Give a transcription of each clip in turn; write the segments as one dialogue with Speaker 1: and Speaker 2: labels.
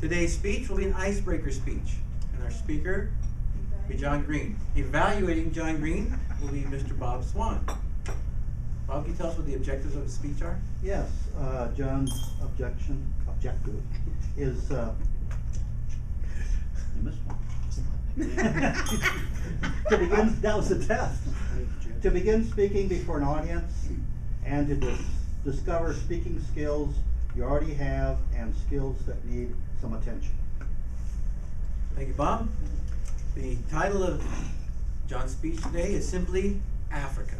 Speaker 1: Today's speech will be an icebreaker speech, and our speaker will be Jon Greene. Evaluating Jon Greene will be Mr. Bob Swan. Bob, can you tell us what the objectives of the speech are?
Speaker 2: Yes, John's objective is, you missed one. To begin, that was a test. To begin speaking before an audience and to discover speaking skills you already have and skills that need some attention.
Speaker 1: Thank you, Bob. The title of John's speech today is simply Africa.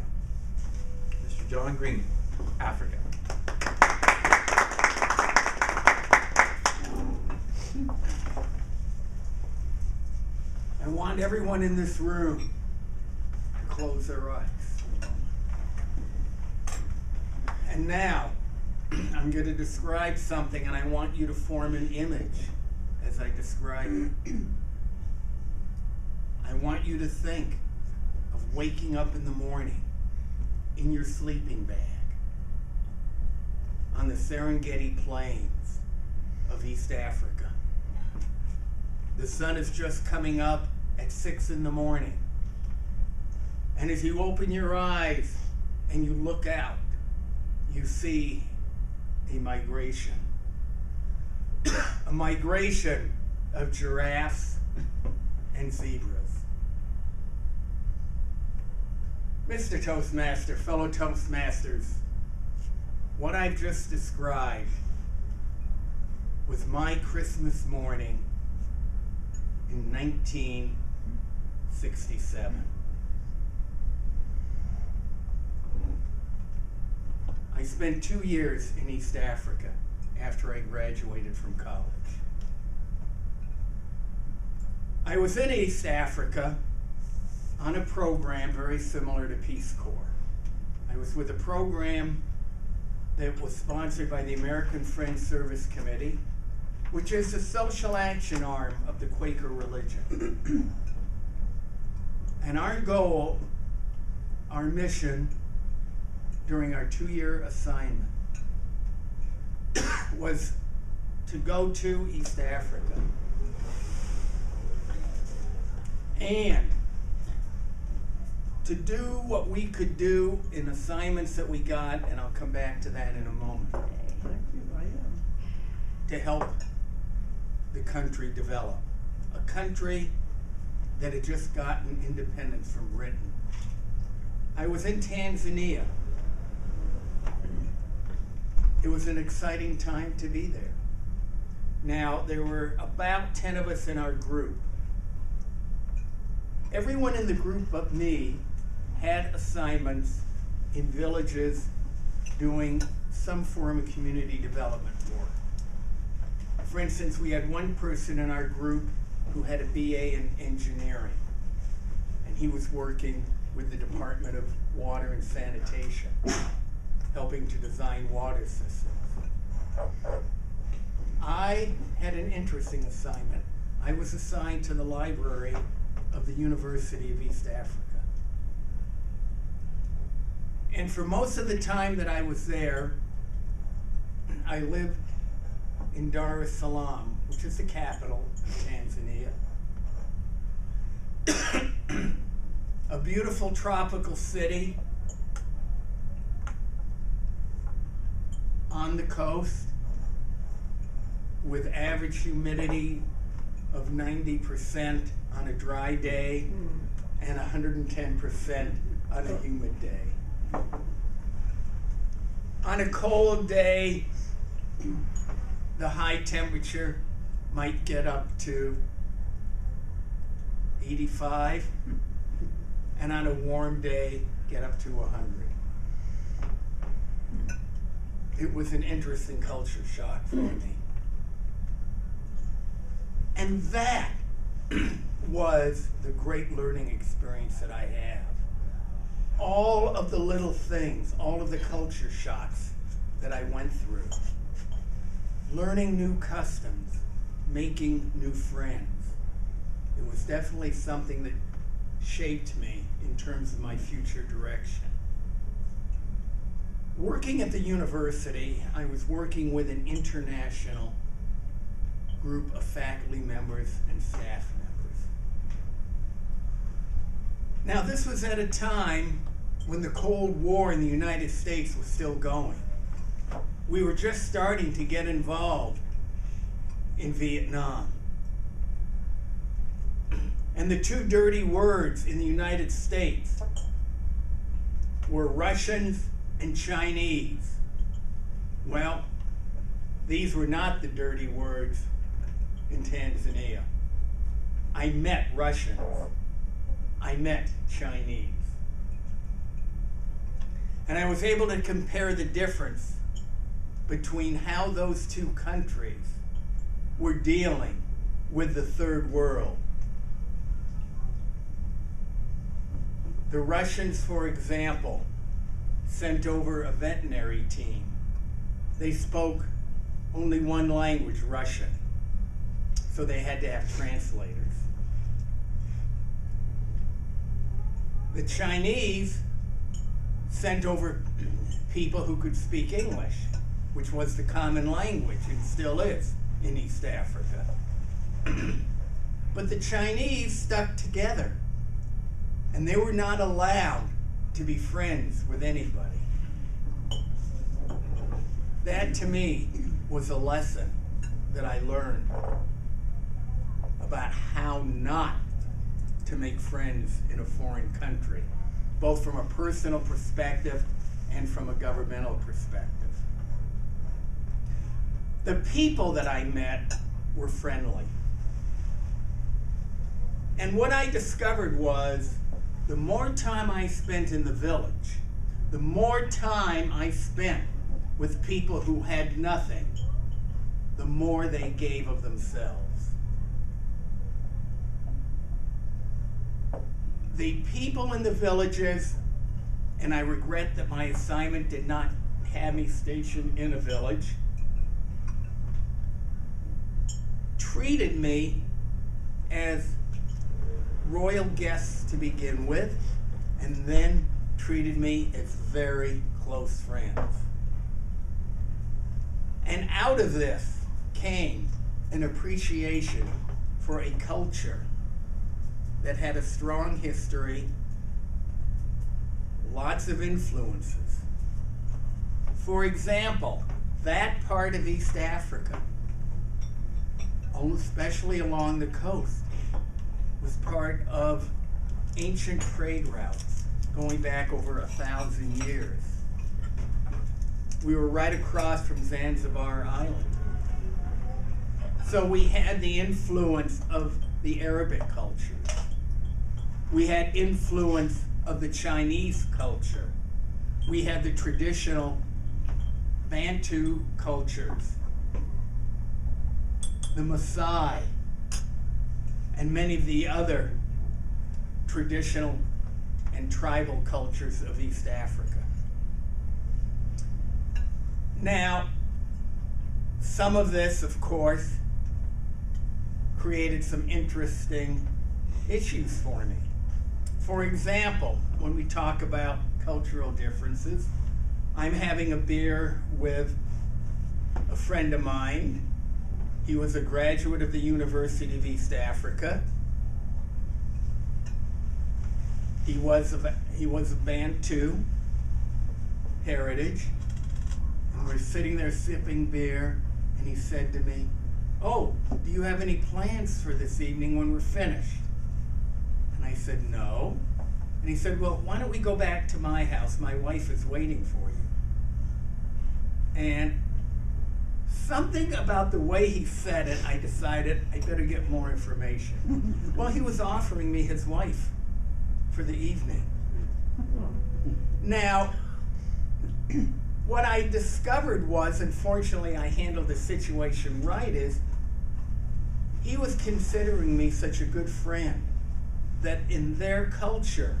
Speaker 1: Mr. Jon Greene, Africa.
Speaker 3: I want everyone in this room to close their eyes. And now, I'm going to describe something, and I want you to form an image as I describe it. I want you to think of waking up in the morning in your sleeping bag on the Serengeti Plains of East Africa. The sun is just coming up at 6 in the morning. And as you open your eyes and you look out, you see a migration. A migration of giraffes and zebras. Mr. Toastmaster, fellow Toastmasters, what I've just described was my Christmas morning in 1967. I spent 2 years in East Africa after I graduated from college. I was in East Africa on a program very similar to Peace Corps. I was with a program that was sponsored by the American Friends Service Committee, which is the social action arm of the Quaker religion. And our goal, our mission during our 2-year assignment was to go to East Africa and to do what we could do in assignments that we got, and I'll come back to that in a moment, to help the country develop. A country that had just gotten independence from Britain. I was in Tanzania. It was an exciting time to be there. Now, there were about 10 of us in our group. Everyone in the group but me had assignments in villages doing some form of community development work. For instance, we had one person in our group who had a BA in engineering, and he was working with the Department of Water and Sanitation, helping to design water systems. I had an interesting assignment. I was assigned to the library of the University of East Africa. And for most of the time that I was there, I lived in Dar es Salaam, which is the capital of Tanzania. A beautiful tropical city on the coast with average humidity of 90% on a dry day and 110% on a humid day. On a cold day, the high temperature might get up to 85, and on a warm day, get up to 100. It was an interesting culture shock for me. And that was the great learning experience that I have. All of the little things, all of the culture shocks that I went through. Learning new customs, making new friends. It was definitely something that shaped me in terms of my future direction. Working at the university, I was working with an international group of faculty members and staff members. Now, this was at a time when the Cold War in the United States was still going. We were just starting to get involved in Vietnam. And the two dirty words in the United States were Russians and Chinese. Well, these were not the dirty words in Tanzania. I met Russians. I met Chinese. And I was able to compare the difference between how those two countries were dealing with the third world. The Russians, for example, sent over a veterinary team. They spoke only one language, Russian, so they had to have translators. The Chinese sent over people who could speak English, which was the common language and still is in East Africa. But the Chinese stuck together, and they were not allowed to be friends with anybody. That, to me, was a lesson that I learned about how not to make friends in a foreign country, both from a personal perspective and from a governmental perspective. The people that I met were friendly. And what I discovered was the more time I spent in the village, the more time I spent with people who had nothing, the more they gave of themselves. The people in the villages, and I regret that my assignment did not have me stationed in a village, treated me as royal guests to begin with, and then treated me as very close friends. And out of this came an appreciation for a culture that had a strong history, lots of influences. For example, that part of East Africa, especially along the coast, was part of ancient trade routes going back over 1,000 years. We were right across from Zanzibar Island. So we had the influence of the Arabic culture. We had influence of the Chinese culture. We had the traditional Bantu cultures, the Maasai, and many of the other traditional and tribal cultures of East Africa. Now, some of this, of course, created some interesting issues for me. For example, when we talk about cultural differences, I'm having a beer with a friend of mine. He was a graduate of the University of East Africa. He was of Bantu heritage. And we're sitting there sipping beer, and he said to me, "Oh, do you have any plans for this evening when we're finished?" And I said, "No." And he said, "Well, why don't we go back to my house? My wife is waiting for you." And something about the way he said it, I decided I better get more information. Well, he was offering me his wife for the evening. Now, what I discovered was, unfortunately I handled the situation right, is he was considering me such a good friend that in their culture,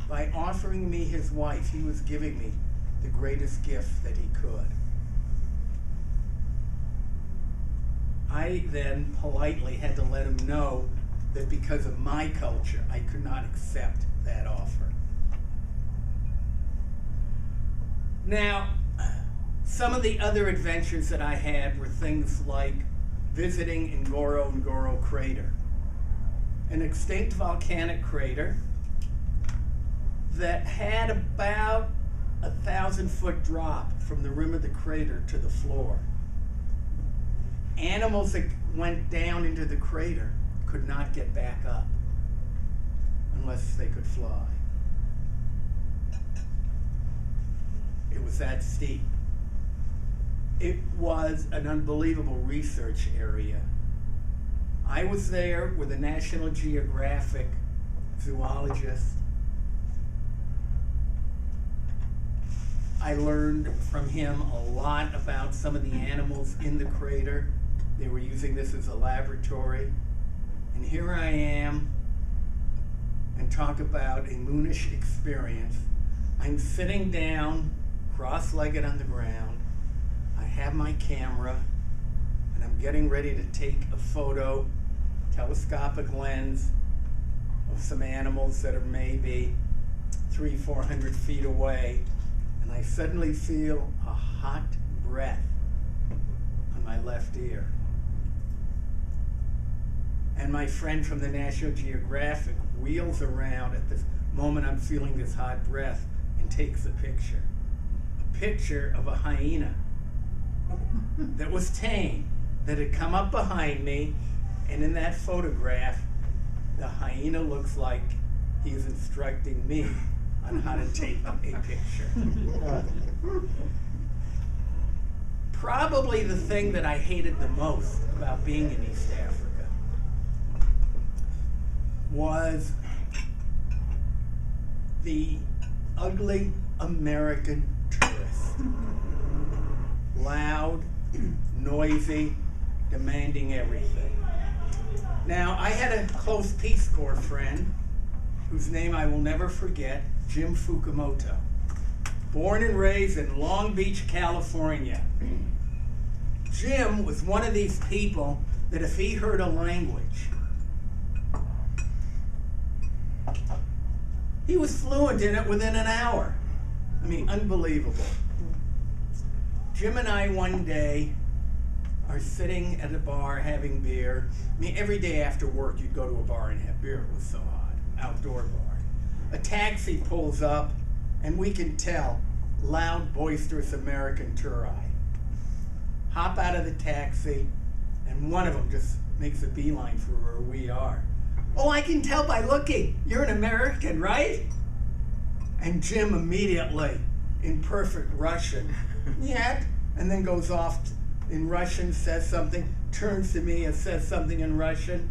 Speaker 3: by offering me his wife, he was giving me the greatest gift that he could. I then politely had to let him know that because of my culture, I could not accept that offer. Now, some of the other adventures that I had were things like visiting Ngorongoro crater, an extinct volcanic crater that had about 1,000-foot drop from the rim of the crater to the floor. Animals that went down into the crater could not get back up unless they could fly. It was that steep. It was an unbelievable research area. I was there with a National Geographic zoologist. I learned from him a lot about some of the animals in the crater. They were using this as a laboratory. And here I am, and talk about a moonish experience. I'm sitting down, cross-legged on the ground. I have my camera, and I'm getting ready to take a photo, telescopic lens, of some animals that are maybe 300-400 feet away, and I suddenly feel a hot breath on my left ear. And my friend from the National Geographic wheels around at this moment I'm feeling this hot breath and takes a picture. A picture of a hyena that was tame, that had come up behind me, and in that photograph, the hyena looks like he's instructing me on how to take a picture. Probably the thing that I hated the most about being in East Africa was the ugly American tourist. Loud, noisy, demanding everything. Now, I had a close Peace Corps friend whose name I will never forget, Jim Fukumoto. Born and raised in Long Beach, California. Jim was one of these people that if he heard a language, he was fluent in it within an hour. I mean, unbelievable. Jim and I one day are sitting at a bar having beer. I mean, every day after work you'd go to a bar and have beer. It was so hot. Outdoor bar. A taxi pulls up, and we can tell, loud, boisterous American tourist. Hop out of the taxi, and one of them just makes a beeline for where we are. Oh, I can tell by looking. You're an American, right? And Jim immediately, in perfect Russian, yeah, and then goes off in Russian, says something, turns to me and says something in Russian,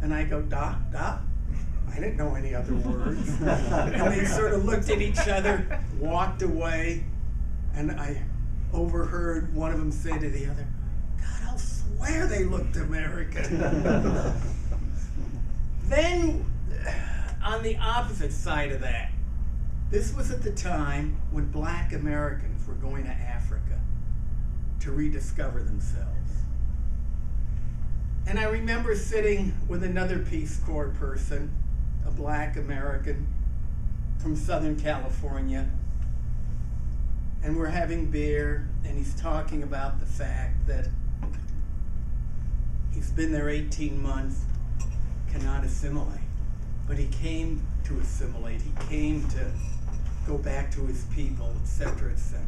Speaker 3: and I go, da. I didn't know any other words. And they sort of looked at each other, walked away, and I overheard one of them say to the other, God, I'll swear they looked American. Then, on the opposite side of that, this was at the time when black Americans were going to Africa to rediscover themselves. And I remember sitting with another Peace Corps person, a black American from Southern California, and we're having beer, and he's talking about the fact that he's been there 18 months, cannot assimilate. But he came to assimilate. He came to go back to his people, etc., etc.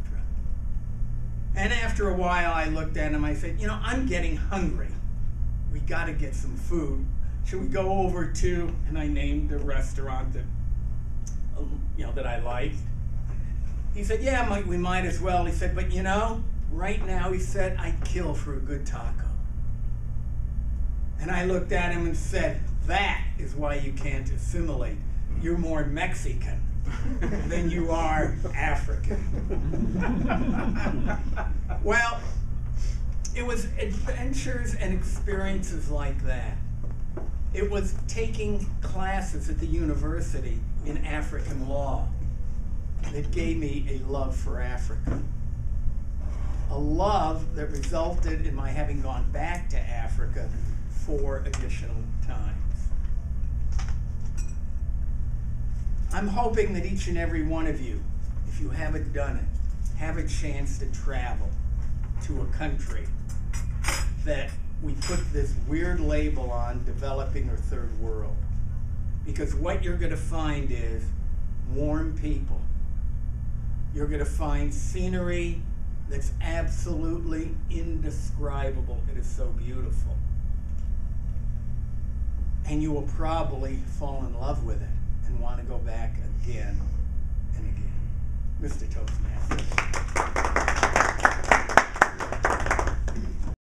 Speaker 3: And after a while, I looked at him, I said, you know, I'm getting hungry. We got to get some food. Should we go over to, and I named a restaurant that, that I liked. He said, yeah, we might as well. He said, but you know, right now, he said, I'd kill for a good taco. And I looked at him and said, that is why you can't assimilate. You're more Mexican than you are African. Well, it was adventures and experiences like that. It was taking classes at the university in African law that gave me a love for Africa. A love that resulted in my having gone back to Africa 4 additional times. I'm hoping that each and every one of you, if you haven't done it, have a chance to travel to a country that we put this weird label on developing or third world. Because what you're going to find is warm people. You're going to find scenery that's absolutely indescribable. It is so beautiful. And you will probably fall in love with it and want to go back again and again. Mr. Toastmaster.